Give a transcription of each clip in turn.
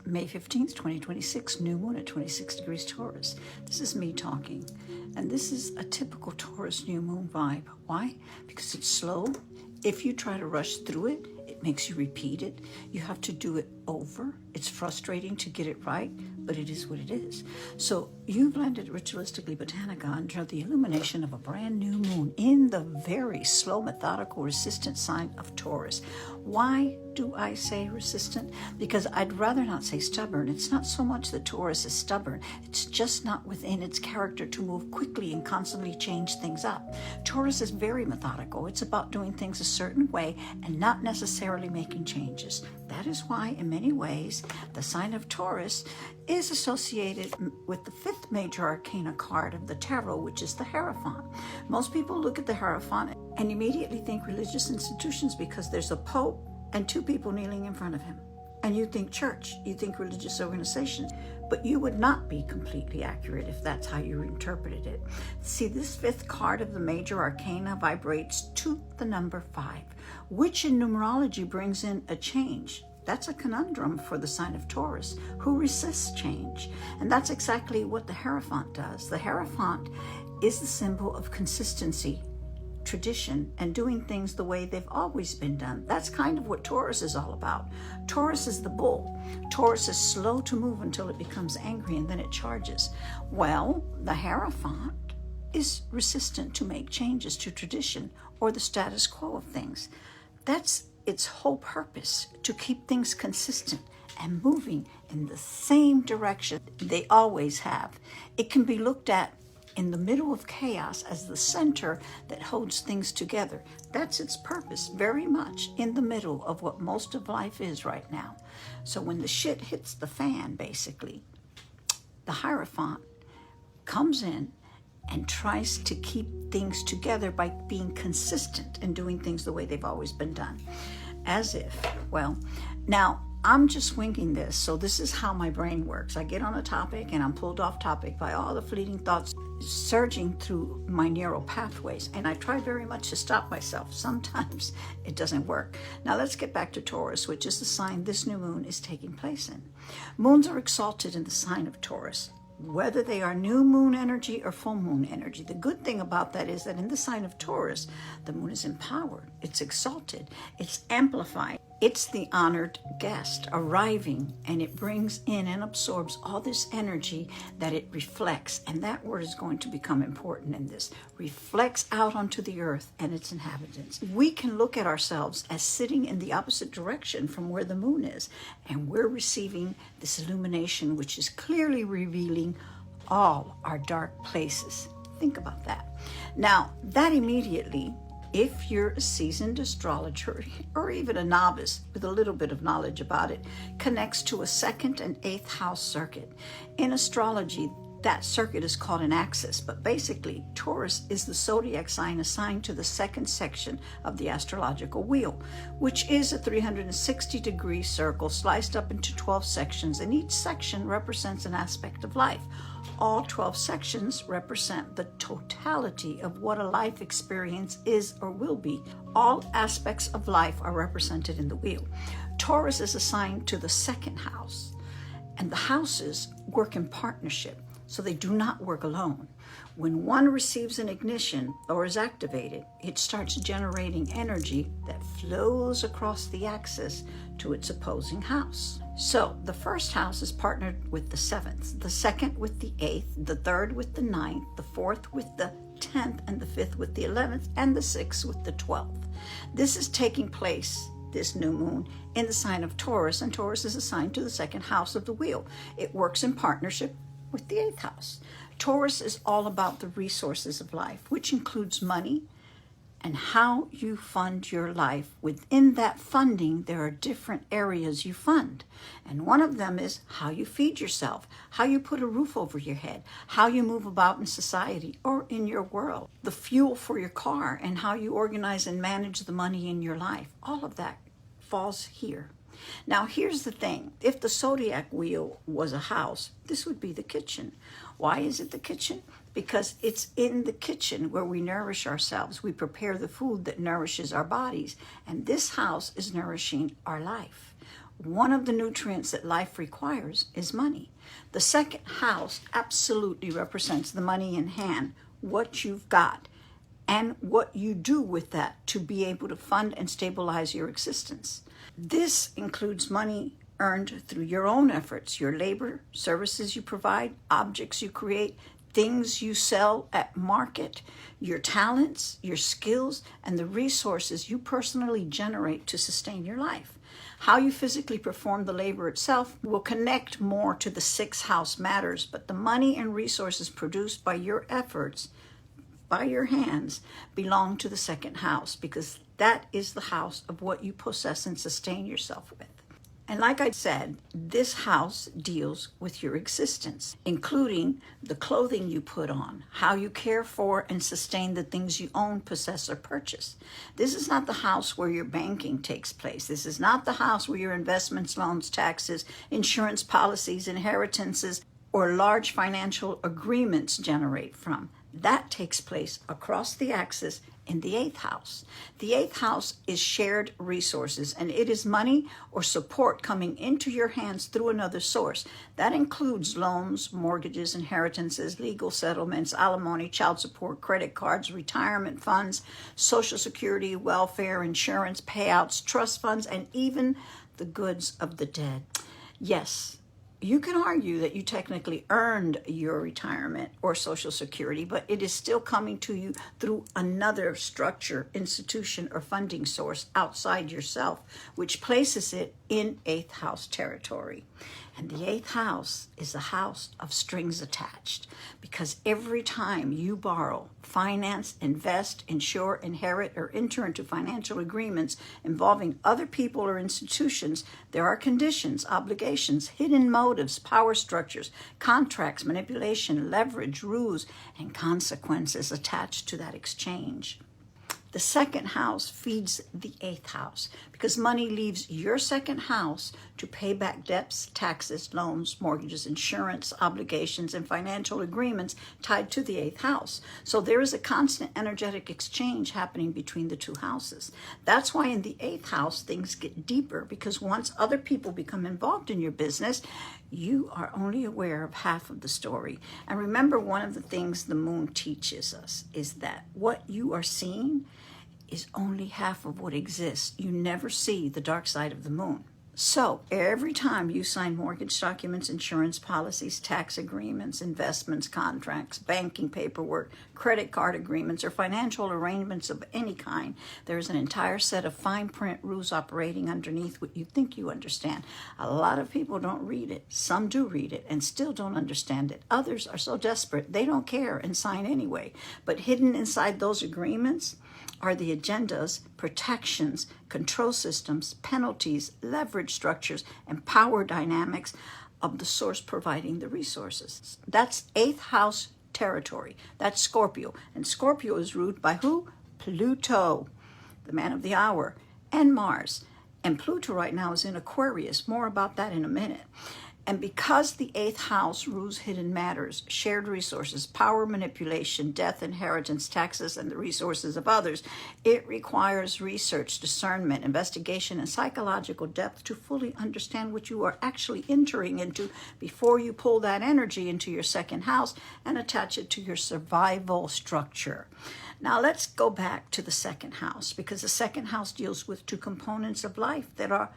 May 15th, 2026, new moon at 26 degrees Taurus. This is me talking. And this is a typical Taurus new moon vibe. Why? Because it's slow. If you try to rush through it, it makes you repeat it. You have to do it over. It's frustrating to get it right, but it is what it is. So you've landed ritualistically botanica under the illumination of a brand new moon in the very slow, methodical, resistant sign of Taurus. Why do I say resistant? Because I'd rather not say stubborn. It's not so much that Taurus is stubborn. It's just not within its character to move quickly and constantly change things up. Taurus is very methodical. It's about doing things a certain way and not necessarily making changes. That is why, in many ways, the sign of Taurus is associated with the fifth major arcana card of the tarot, which is the Hierophant. Most people look at the Hierophant and immediately think religious institutions because there's a pope and two people kneeling in front of him. And you think church, you think religious organizations, but you would not be completely accurate if that's how you interpreted it. See, this fifth card of the major arcana vibrates to the number 5, which in numerology brings in a change. That's a conundrum for the sign of Taurus, who resists change. And that's exactly what the Hierophant does. The Hierophant is the symbol of consistency, tradition, and doing things the way they've always been done. That's kind of what Taurus is all about. Taurus is the bull. Taurus is slow to move until it becomes angry and then it charges. Well, the Hierophant is resistant to make changes to tradition or the status quo of things. That's its whole purpose, to keep things consistent and moving in the same direction they always have. It can be looked at in the middle of chaos as the center that holds things together. That's its purpose, very much in the middle of what most of life is right now. So when the shit hits the fan, basically, the Hierophant comes in and tries to keep things together by being consistent and doing things the way they've always been done. As if, well, now I'm just winging this, so this is how my brain works. I get on a topic and I'm pulled off topic by all the fleeting thoughts surging through my neural pathways, and I try very much to stop myself. Sometimes it doesn't work. Now let's get back to Taurus, which is the sign this new moon is taking place in. Moons are exalted in the sign of Taurus, whether they are new moon energy or full moon energy. The good thing about that is that in the sign of Taurus, the moon is empowered, it's exalted, it's amplified. It's the honored guest arriving, and it brings in and absorbs all this energy that it reflects. And that word is going to become important in this. Reflects out onto the earth and its inhabitants. We can look at ourselves as sitting in the opposite direction from where the moon is. And we're receiving this illumination, which is clearly revealing all our dark places. Think about that. Now, that immediately, if you're a seasoned astrologer or even a novice with a little bit of knowledge about it, connects to a 2nd and 8th house circuit. In astrology, that circuit is called an axis, but basically Taurus is the zodiac sign assigned to the 2nd section of the astrological wheel, which is a 360-degree circle sliced up into 12 sections, and each section represents an aspect of life. All 12 sections represent the totality of what a life experience is or will be. All aspects of life are represented in the wheel. Taurus is assigned to the 2nd house, and the houses work in partnership, so they do not work alone. When one receives an ignition or is activated, it starts generating energy that flows across the axis to its opposing house. So the 1st house is partnered with the 7th, the 2nd with the 8th, the 3rd with the 9th, the 4th with the 10th, and the 5th with the 11th, and the 6th with the 12th. This is taking place, this new moon, in the sign of Taurus, and Taurus is assigned to the 2nd house of the wheel. It works in partnership with the 8th house. Taurus is all about the resources of life, which includes money and how you fund your life. Within that funding, there are different areas you fund. And one of them is how you feed yourself, how you put a roof over your head, how you move about in society or in your world, the fuel for your car, and how you organize and manage the money in your life. All of that falls here. Now, here's the thing. If the zodiac wheel was a house, this would be the kitchen. Why is it the kitchen? Because it's in the kitchen where we nourish ourselves. We prepare the food that nourishes our bodies. And this house is nourishing our life. one of the nutrients that life requires is money. The second house absolutely represents the money in hand, what you've got, and what you do with that to be able to fund and stabilize your existence. This includes money earned through your own efforts, your labor, services you provide, objects you create, things you sell at market, your talents, your skills, and the resources you personally generate to sustain your life. How you physically perform the labor itself will connect more to the sixth house matters, but the money and resources produced by your efforts, by your hands, belong to the second house, because that is the house of what you possess and sustain yourself with. And like I said, this house deals with your existence, including the clothing you put on, how you care for and sustain the things you own, possess, or purchase. This is not the house where your banking takes place. This is not the house where your investments, loans, taxes, insurance policies, inheritances, or large financial agreements generate from. That takes place across the axis in the eighth house. The eighth house is shared resources, and it is money or support coming into your hands through another source. That includes loans, mortgages, inheritances, legal settlements, alimony, child support, credit cards, retirement funds, social security, welfare, insurance, payouts, trust funds, and even the goods of the dead. Yes, you can argue that you technically earned your retirement or Social Security, but it is still coming to you through another structure, institution, or funding source outside yourself, which places it in eighth house territory. And the eighth house is a house of strings attached, because every time you borrow, finance, invest, insure, inherit, or enter into financial agreements involving other people or institutions, there are conditions, obligations, hidden motives, power structures, contracts, manipulation, leverage, rules, and consequences attached to that exchange. The second house feeds the eighth house, because money leaves your second house to pay back debts, taxes, loans, mortgages, insurance, obligations, and financial agreements tied to the eighth house. So there is a constant energetic exchange happening between the two houses. That's why in the eighth house, things get deeper, because once other people become involved in your business, you are only aware of half of the story. And remember, one of the things the moon teaches us is that what you are seeing is only half of what exists. You never see the dark side of the moon. So every time you sign mortgage documents, insurance policies, tax agreements, investments, contracts, banking paperwork, credit card agreements, or financial arrangements of any kind, there's an entire set of fine print rules operating underneath what you think you understand. A lot of people don't read it. Some do read it and still don't understand it. Others are so desperate they don't care and sign anyway. But hidden inside those agreements are the agendas, protections, control systems, penalties, leverage structures, and power dynamics of the source providing the resources. That's eighth house territory. That's Scorpio. And Scorpio is ruled by who? Pluto, the man of the hour, and Mars. And Pluto right now is in Aquarius. More about that in a minute. And because the eighth house rules hidden matters, shared resources, power manipulation, death, inheritance, taxes, and the resources of others, it requires research, discernment, investigation, and psychological depth to fully understand what you are actually entering into before you pull that energy into your second house and attach it to your survival structure. Now let's go back to the second house, because the second house deals with two components of life that are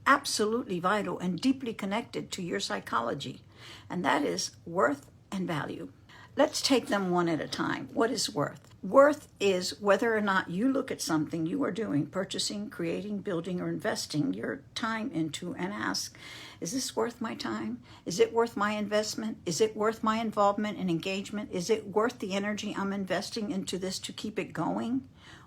absolutely vital and deeply connected to your psychology, and that is worth and value. Let's take them one at a time. What is worth? Worth is whether or not you look at something you are doing, purchasing, creating, building, or investing your time into and ask, is this worth my time? Is it worth my investment? Is it worth my involvement and engagement? Is it worth the energy I'm investing into this to keep it going?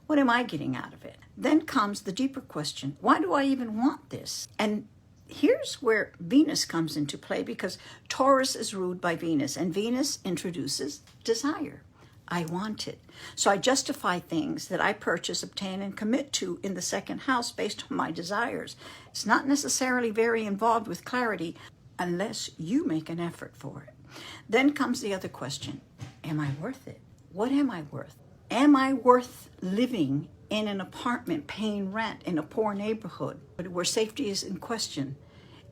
What am I getting out of it? Then comes the deeper question, why do I even want this? And here's where Venus comes into play, because Taurus is ruled by Venus, and Venus introduces desire. I want it. So I justify things that I purchase, obtain, and commit to in the second house based on my desires. It's not necessarily very involved with clarity unless you make an effort for it. Then comes the other question, am I worth it? What am I worth? Am I worth living in an apartment paying rent in a poor neighborhood where safety is in question.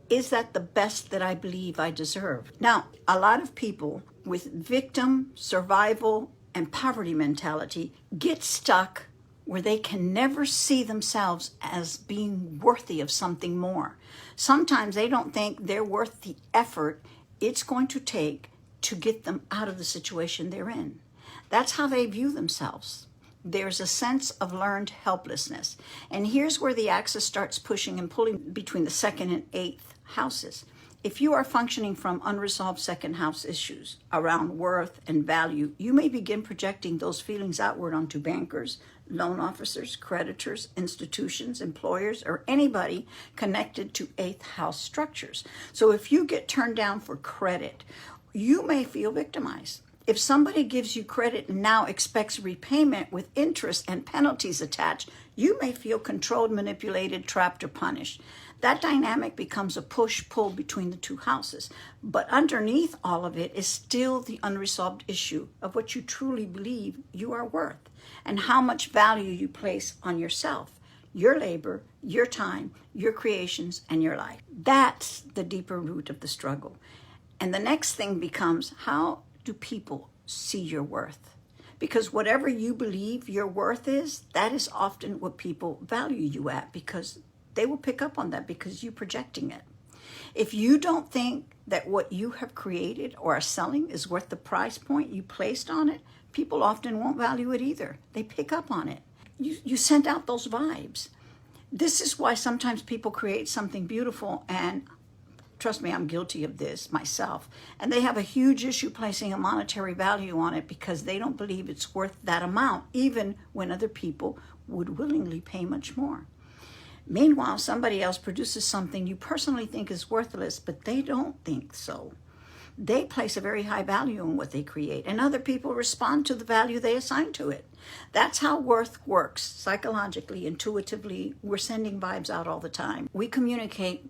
Is that the best that I believe I deserve? Now, a lot of people with victim, survival, and poverty mentality get stuck where they can never see themselves as being worthy of something more. Sometimes they don't think they're worth the effort it's going to take to get them out of the situation they're in. That's how they view themselves. There's a sense of learned helplessness. And here's where the axis starts pushing and pulling between the second and eighth houses. If you are functioning from unresolved second house issues around worth and value, you may begin projecting those feelings outward onto bankers, loan officers, creditors, institutions, employers, or anybody connected to eighth house structures. So if you get turned down for credit, you may feel victimized. If somebody gives you credit and now expects repayment with interest and penalties attached, you may feel controlled, manipulated, trapped, or punished. That dynamic becomes a push-pull between the two houses. But underneath all of it is still the unresolved issue of what you truly believe you are worth and how much value you place on yourself, your labor, your time, your creations, and your life. That's the deeper root of the struggle. And the next thing becomes, how do people see your worth? Because whatever you believe your worth is, that is often what people value you at, because they will pick up on that because you're projecting it. If you don't think that what you have created or are selling is worth the price point you placed on it, people often won't value it either. They pick up on it. You send out those vibes. This is why sometimes people create something beautiful, and trust me, I'm guilty of this myself, and they have a huge issue placing a monetary value on it because they don't believe it's worth that amount, even when other people would willingly pay much more. Meanwhile, somebody else produces something you personally think is worthless, but they don't think so. They place a very high value on what they create, and other people respond to the value they assign to it. That's how worth works, psychologically, intuitively. We're sending vibes out all the time. We communicate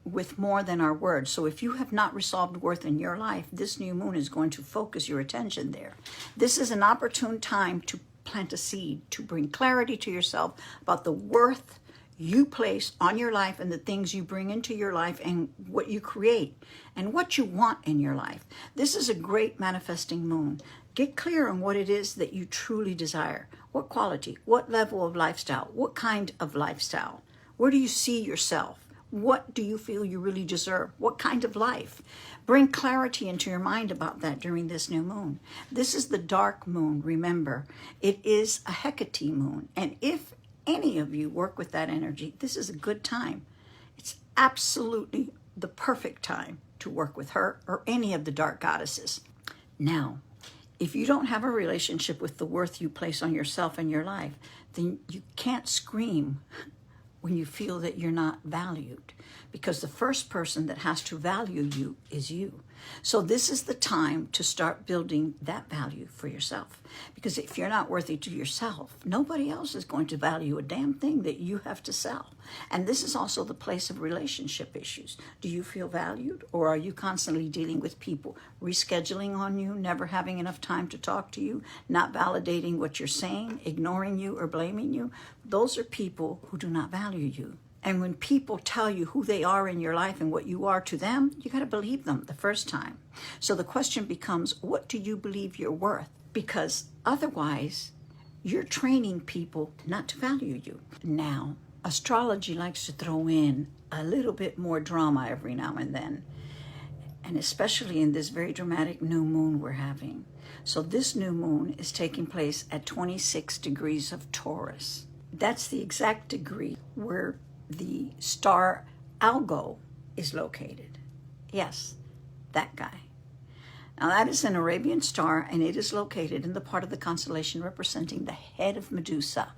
with more than our words. So if you have not resolved worth in your life, this new moon is going to focus your attention there. This is an opportune time to plant a seed, to bring clarity to yourself about the worth you place on your life and the things you bring into your life and what you create and what you want in your life. This is a great manifesting moon. Get clear on what it is that you truly desire. What quality, what level of lifestyle, what kind of lifestyle? Where do you see yourself? What do you feel you really deserve? What kind of life? Bring clarity into your mind about that during this new moon. This is the dark moon, remember. It is a Hecate moon. And if any of you work with that energy, this is a good time. It's absolutely the perfect time to work with her or any of the dark goddesses. Now, if you don't have a relationship with the worth you place on yourself and your life, then you can't scream when you feel that you're not valued, because the first person that has to value you is you. So this is the time to start building that value for yourself. Because if you're not worthy to yourself, nobody else is going to value a damn thing that you have to sell. And this is also the place of relationship issues. Do you feel valued, or are you constantly dealing with people rescheduling on you, never having enough time to talk to you, not validating what you're saying, ignoring you or blaming you? Those are people who do not value you. And when people tell you who they are in your life and what you are to them, you got to believe them the first time. So the question becomes, what do you believe you're worth? Because otherwise, you're training people not to value you. Now, astrology likes to throw in a little bit more drama every now and then, and especially in this very dramatic new moon we're having. So this new moon is taking place at 26 degrees of Taurus. That's the exact degree where the star Algol is located. Yes, that guy. Now that is an Arabian star, and it is located in the part of the constellation representing the head of Medusa.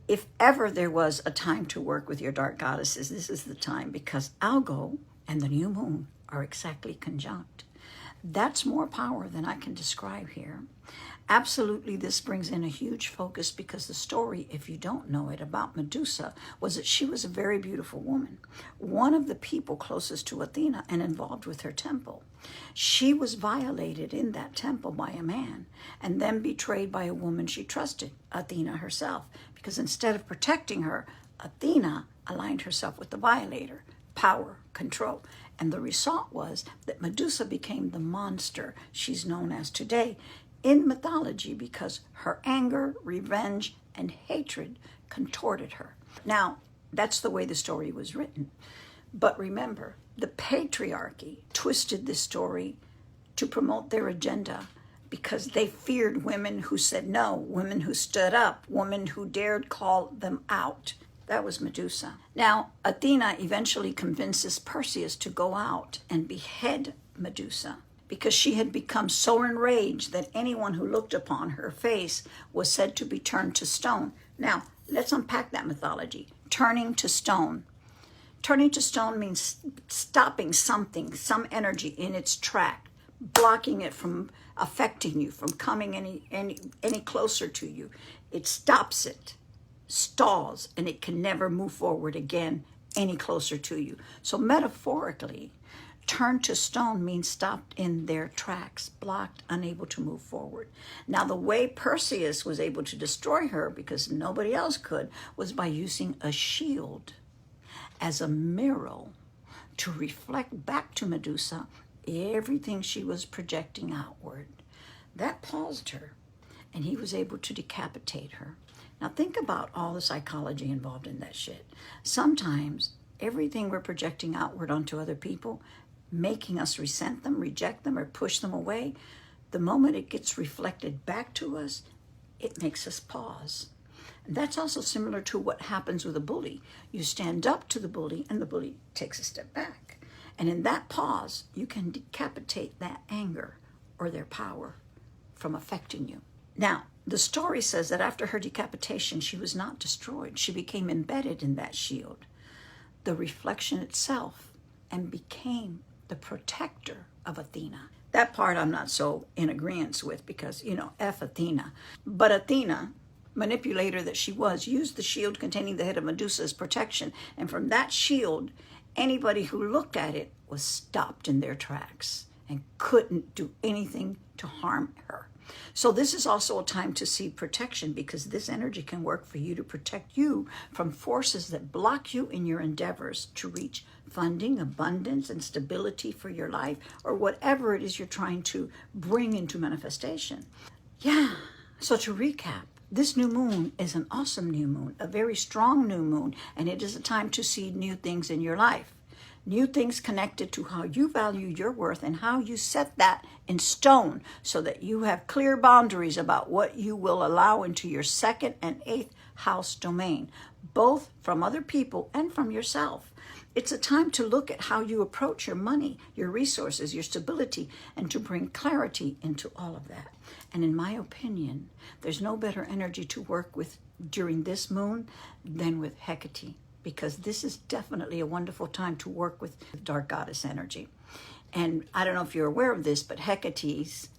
If ever there was a time to work with your dark goddesses, this is the time, because Algol and the new moon are exactly conjunct. That's more power than I can describe here. Absolutely, this brings in a huge focus because the story, if you don't know it, about Medusa was that she was a very beautiful woman, one of the people closest to Athena and involved with her temple. She was violated in that temple by a man and then betrayed by a woman she trusted, Athena herself, because instead of protecting her, Athena aligned herself with the violator, power, control. And the result was that Medusa became the monster she's known as today in mythology because her anger, revenge, and hatred contorted her. Now, that's the way the story was written. But remember, the patriarchy twisted this story to promote their agenda because they feared women who said no, women who stood up, women who dared call them out. That was Medusa. Now, Athena eventually convinces Perseus to go out and behead Medusa, because she had become so enraged that anyone who looked upon her face was said to be turned to stone. Now, let's unpack that mythology. Turning to stone. Turning to stone means stopping something, some energy in its track, blocking it from affecting you, from coming any closer to you. It stops it, stalls, and it can never move forward again any closer to you. So metaphorically, turned to stone means stopped in their tracks, blocked, unable to move forward. Now, the way Perseus was able to destroy her, because nobody else could, was by using a shield as a mirror to reflect back to Medusa everything she was projecting outward. That paused her, and he was able to decapitate her. Now, think about all the psychology involved in that shit. Sometimes everything we're projecting outward onto other people, making us resent them, reject them, or push them away, the moment it gets reflected back to us, it makes us pause. And that's also similar to what happens with a bully. You stand up to the bully, and the bully takes a step back. And in that pause, you can decapitate that anger or their power from affecting you. Now, the story says that after her decapitation, she was not destroyed. She became embedded in that shield, the reflection itself, and became the protector of Athena. That part I'm not so in agreement with because, F Athena. But Athena, manipulator that she was, used the shield containing the head of Medusa as protection. And from that shield, anybody who looked at it was stopped in their tracks and couldn't do anything to harm her. So this is also a time to seek protection, because this energy can work for you to protect you from forces that block you in your endeavors to reach funding, abundance, and stability for your life, or whatever it is you're trying to bring into manifestation. Yeah, so to recap, this new moon is an awesome new moon, a very strong new moon, and it is a time to see new things in your life. New things connected to how you value your worth and how you set that in stone so that you have clear boundaries about what you will allow into your second and eighth house domain, both from other people and from yourself. It's a time to look at how you approach your money, your resources, your stability, and to bring clarity into all of that. And in my opinion, there's no better energy to work with during this moon than with Hecate, because this is definitely a wonderful time to work with dark goddess energy. And I don't know if you're aware of this, but Hecate's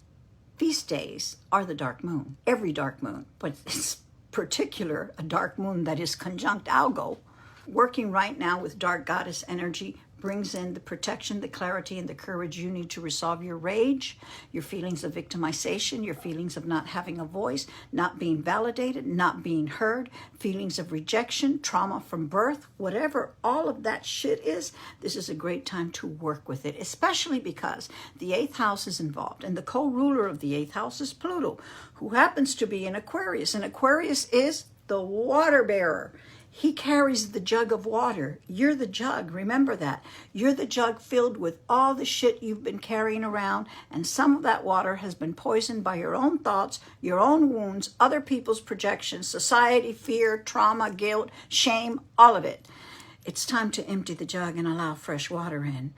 feast days are the dark moon, every dark moon, but it's particular a dark moon that is conjunct Algol. Working right now with dark goddess energy brings in the protection, the clarity, and the courage you need to resolve your rage, your feelings of victimization, your feelings of not having a voice, not being validated, not being heard, feelings of rejection, trauma from birth, whatever all of that shit is, this is a great time to work with it, especially because the 8th house is involved. And the co-ruler of the 8th house is Pluto, who happens to be in Aquarius. And Aquarius is the water bearer. He carries the jug of water. You're the jug. Remember that. You're the jug filled with all the shit you've been carrying around, and some of that water has been poisoned by your own thoughts, your own wounds, other people's projections, society, fear, trauma, guilt, shame, all of it. It's time to empty the jug and allow fresh water in.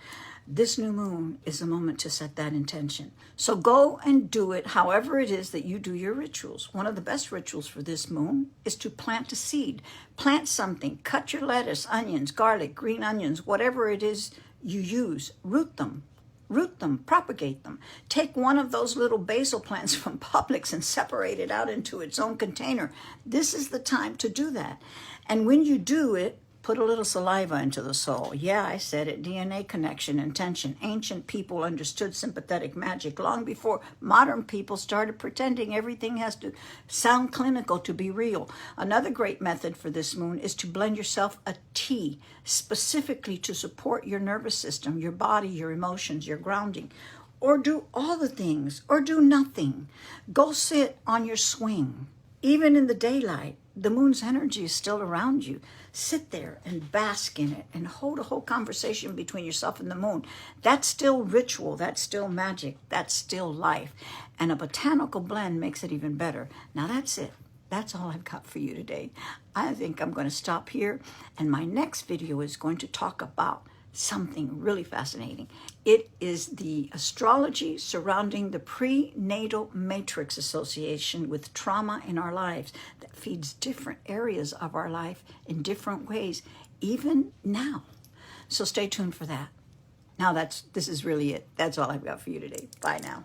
This new moon is a moment to set that intention. So go and do it however it is that you do your rituals. One of the best rituals for this moon is to plant a seed. Plant something. Cut your lettuce, onions, garlic, green onions, whatever it is you use. Root them. Root them, propagate them. Take one of those little basil plants from Publix and separate it out into its own container. This is the time to do that. And when you do it, put a little saliva into the soul. Yeah, I said it. DNA connection, intention. Ancient people understood sympathetic magic long before modern people started pretending everything has to sound clinical to be real. Another great method for this moon is to blend yourself a tea specifically to support your nervous system, your body, your emotions, your grounding. Or do all the things, or do nothing. Go sit on your swing. Even in the daylight, the moon's energy is still around you. Sit there and bask in it and hold a whole conversation between yourself and the moon. That's still ritual. That's still magic. That's still life. And a botanical blend makes it even better. Now that's it. That's all I've got for you today. I think I'm going to stop here. And my next video is going to talk about something really fascinating. It is the astrology surrounding the prenatal matrix association with trauma in our lives that feeds different areas of our life in different ways, even now. So stay tuned for that. Now this is really it. That's all I've got for you today. Bye now.